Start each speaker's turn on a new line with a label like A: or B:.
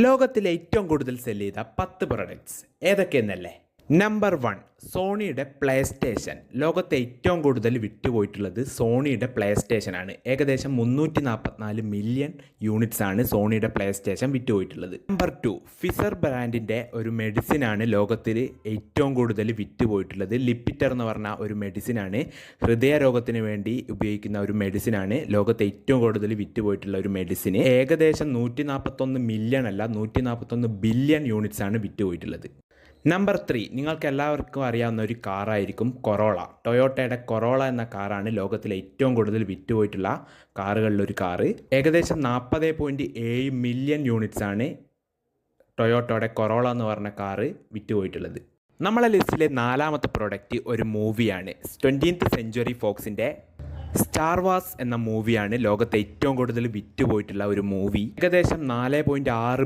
A: ലോകത്തിലെ ഏറ്റവും കൂടുതൽ സെൽ ചെയ്ത 10 പ്രൊഡക്ട്സ് ഏതൊക്കെയെന്നല്ലേ? നമ്പർ 1, സോണിയുടെ പ്ലേ സ്റ്റേഷൻ. ലോകത്തെ ഏറ്റവും കൂടുതൽ വിറ്റുപോയിട്ടുള്ളത് സോണിയുടെ പ്ലേ സ്റ്റേഷൻ ആണ്. ഏകദേശം 344 മില്യൺ യൂണിറ്റ്സ് ആണ് സോണിയുടെ പ്ലേ സ്റ്റേഷൻ വിറ്റുപോയിട്ടുള്ളത്. നമ്പർ 2, ഫിസർ ബ്രാൻഡിൻ്റെ ഒരു മെഡിസിൻ ആണ് ലോകത്തിൽ ഏറ്റവും കൂടുതൽ വിറ്റുപോയിട്ടുള്ളത്. ലിപ്പിറ്റർ എന്ന് പറഞ്ഞ ഒരു മെഡിസിൻ ആണ്. ഹൃദയരോഗത്തിന് വേണ്ടി ഉപയോഗിക്കുന്ന ഒരു മെഡിസിൻ ആണ്. ലോകത്തെ ഏറ്റവും കൂടുതൽ വിറ്റുപോയിട്ടുള്ള ഒരു മെഡിസിൻ. ഏകദേശം 141 മില്യൺ അല്ല, 141 ബില്യൺ യൂണിറ്റ്സ് ആണ് വിറ്റുപോയിട്ടുള്ളത്. നമ്പർ 3, നിങ്ങൾക്ക് എല്ലാവർക്കും അറിയാവുന്ന ഒരു കാറായിരിക്കും കൊറോള. ടൊയോട്ടയുടെ കൊറോള എന്ന കാറാണ് ലോകത്തിലെ ഏറ്റവും കൂടുതൽ വിറ്റുപോയിട്ടുള്ള കാറുകളിലൊരു കാറ്. ഏകദേശം 40.7 മില്യൺ യൂണിറ്റ്സ് ആണ് ടൊയോട്ടയുടെ കൊറോള എന്ന് പറഞ്ഞ കാറ് വിറ്റുപോയിട്ടുള്ളത്. നമ്മളെ ലിസ്റ്റിലെ 4ാമത്തെ പ്രോഡക്റ്റ് ഒരു മൂവിയാണ്. 20th സെഞ്ച്വറി ഫോക്സിൻ്റെ സ്റ്റാർ വാർസ് എന്ന മൂവിയാണ് ലോകത്തെ ഏറ്റവും കൂടുതൽ വിറ്റുപോയിട്ടുള്ള ഒരു മൂവി. ഏകദേശം 4.6